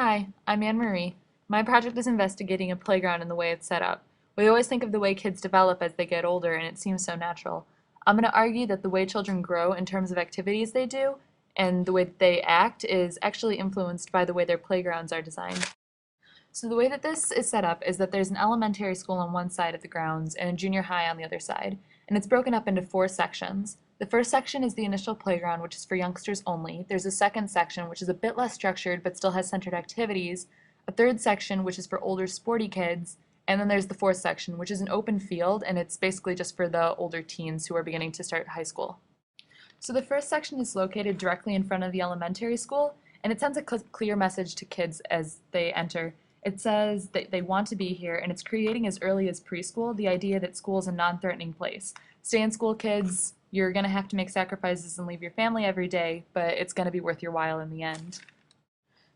Hi, I'm Anne Marie. My project is investigating a playground and the way it's set up. We always think of the way kids develop as they get older, and it seems so natural. I'm going to argue that the way children grow in terms of activities they do and the way that they act is actually influenced by the way their playgrounds are designed. So the way that this is set up is that there's an elementary school on one side of the grounds and a junior high on the other side, and it's broken up into four sections. The first section is the initial playground, which is for youngsters only. There's a second section, which is a bit less structured but still has centered activities, a third section, which is for older sporty kids, and then there's the fourth section, which is an open field, and it's basically just for the older teens who are beginning to start high school. So the first section is located directly in front of the elementary school, and it sends a clear message to kids as they enter. It says that they want to be here, and it's creating as early as preschool the idea that school is a non-threatening place. Stay in school, kids. You're going to have to make sacrifices and leave your family every day, but it's going to be worth your while in the end.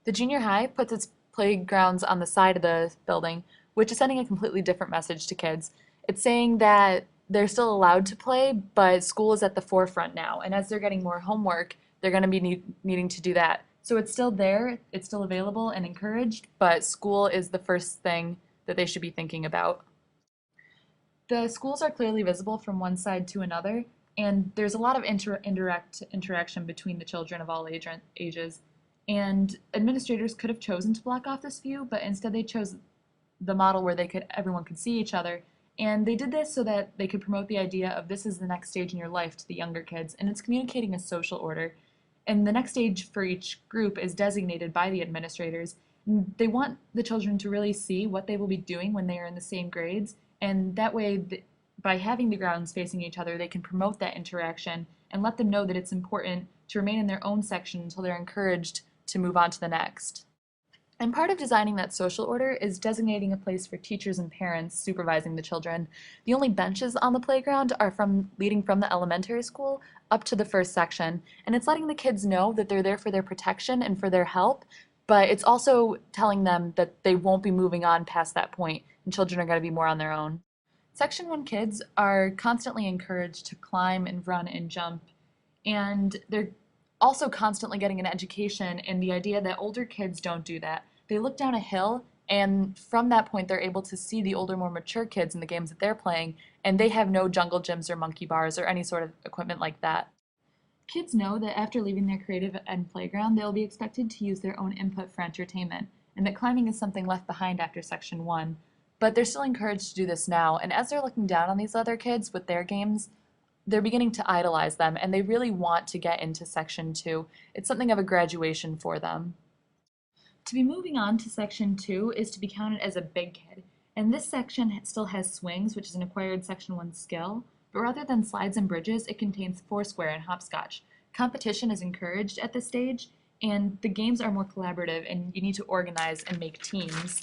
The junior high puts its playgrounds on the side of the building, which is sending a completely different message to kids. It's saying that they're still allowed to play, but school is at the forefront now, and as they're getting more homework, they're going to be needing to do that. So it's still there, it's still available and encouraged, but school is the first thing that they should be thinking about. The schools are clearly visible from one side to another, and there's a lot of interaction between the children of all ages. And administrators could have chosen to block off this view, but instead they chose the model where everyone could see each other. And they did this so that they could promote the idea of this is the next stage in your life to the younger kids, and it's communicating a social order. And the next stage for each group is designated by the administrators. They want the children to really see what they will be doing when they are in the same grades, and that way, by having the grounds facing each other, they can promote that interaction and let them know that it's important to remain in their own section until they're encouraged to move on to the next. And part of designing that social order is designating a place for teachers and parents supervising the children. The only benches on the playground are leading from the elementary school up to the first section, and it's letting the kids know that they're there for their protection and for their help, but it's also telling them that they won't be moving on past that point, and children are going to be more on their own. Section 1 kids are constantly encouraged to climb and run and jump, and they're also constantly getting an education in the idea that older kids don't do that. They look down a hill, and from that point, they're able to see the older, more mature kids in the games that they're playing, and they have no jungle gyms or monkey bars or any sort of equipment like that. Kids know that after leaving their creative end playground, they'll be expected to use their own input for entertainment, and that climbing is something left behind after Section 1. But they're still encouraged to do this now, and as they're looking down on these other kids with their games, they're beginning to idolize them, and they really want to get into Section 2. It's something of a graduation for them. To be moving on to Section 2 is to be counted as a big kid, and this section still has swings, which is an acquired Section 1 skill, but rather than slides and bridges, it contains foursquare and hopscotch. Competition is encouraged at this stage, and the games are more collaborative, and you need to organize and make teams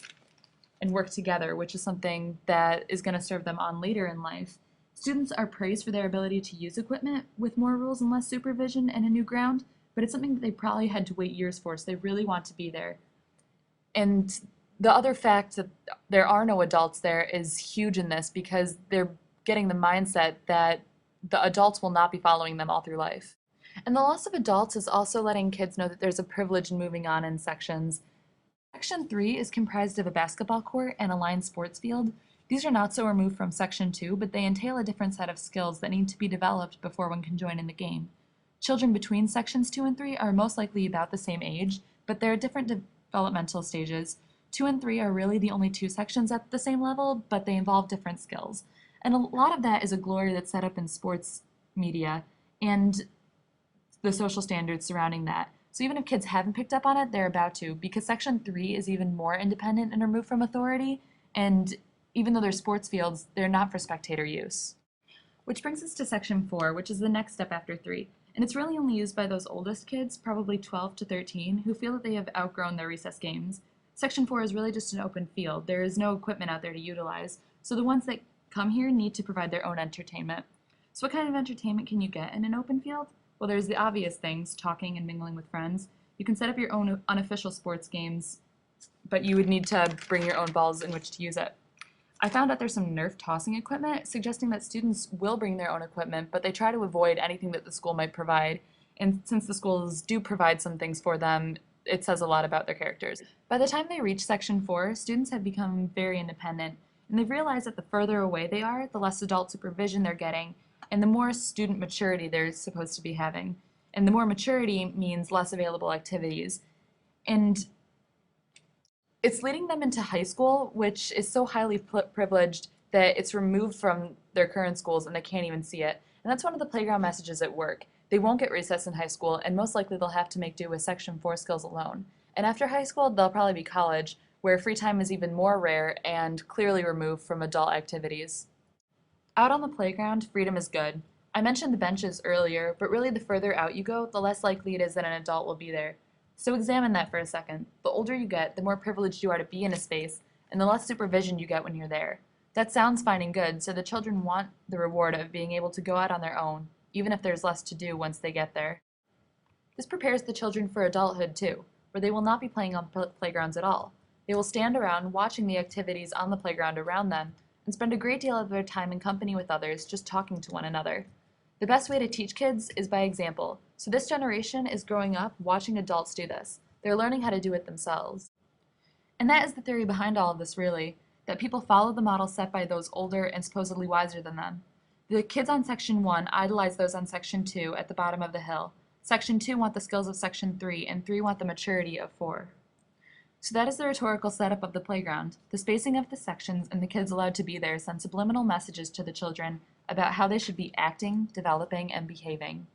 and work together, which is something that is going to serve them on later in life. Students are praised for their ability to use equipment with more rules and less supervision and a new ground, but it's something that they probably had to wait years for, so they really want to be there. And the other fact that there are no adults there is huge in this because they're getting the mindset that the adults will not be following them all through life. And the loss of adults is also letting kids know that there's a privilege in moving on in sections. Section 3 is comprised of a basketball court and a lined sports field. These are not so removed from Section 2, but they entail a different set of skills that need to be developed before one can join in the game. Children between Sections 2 and 3 are most likely about the same age, but they're at different developmental stages. 2 and 3 are really the only two sections at the same level, but they involve different skills. And a lot of that is a glory that's set up in sports media and the social standards surrounding that. So even if kids haven't picked up on it, they're about to, because Section 3 is even more independent and removed from authority, and even though they're sports fields, they're not for spectator use. Which brings us to Section 4, which is the next step after 3. And it's really only used by those oldest kids, probably 12 to 13, who feel that they have outgrown their recess games. Section 4 is really just an open field. There is no equipment out there to utilize, so the ones that come here need to provide their own entertainment. So what kind of entertainment can you get in an open field? Well, there's the obvious things, talking and mingling with friends. You can set up your own unofficial sports games, but you would need to bring your own balls in which to use it. I found out there's some Nerf tossing equipment, suggesting that students will bring their own equipment, but they try to avoid anything that the school might provide. And since the schools do provide some things for them, it says a lot about their characters. By the time they reach Section 4, students have become very independent, and they've realized that the further away they are, the less adult supervision they're getting, and the more student maturity they're supposed to be having. And the more maturity means less available activities. And it's leading them into high school, which is so highly privileged that it's removed from their current schools and they can't even see it. And that's one of the playground messages at work. They won't get recess in high school, and most likely they'll have to make do with Section 4 skills alone. And after high school, they'll probably be college, where free time is even more rare and clearly removed from adult activities. Out on the playground, freedom is good. I mentioned the benches earlier, but really the further out you go, the less likely it is that an adult will be there. So examine that for a second. The older you get, the more privileged you are to be in a space, and the less supervision you get when you're there. That sounds fine and good, so the children want the reward of being able to go out on their own, even if there's less to do once they get there. This prepares the children for adulthood too, where they will not be playing on playgrounds at all. They will stand around watching the activities on the playground around them and spend a great deal of their time in company with others, just talking to one another. The best way to teach kids is by example, so this generation is growing up watching adults do this. They're learning how to do it themselves. And that is the theory behind all of this, really, that people follow the model set by those older and supposedly wiser than them. The kids on Section 1 idolize those on Section 2 at the bottom of the hill. Section 2 want the skills of Section 3, and 3 want the maturity of 4. So that is the rhetorical setup of the playground. The spacing of the sections and the kids allowed to be there send subliminal messages to the children about how they should be acting, developing, and behaving.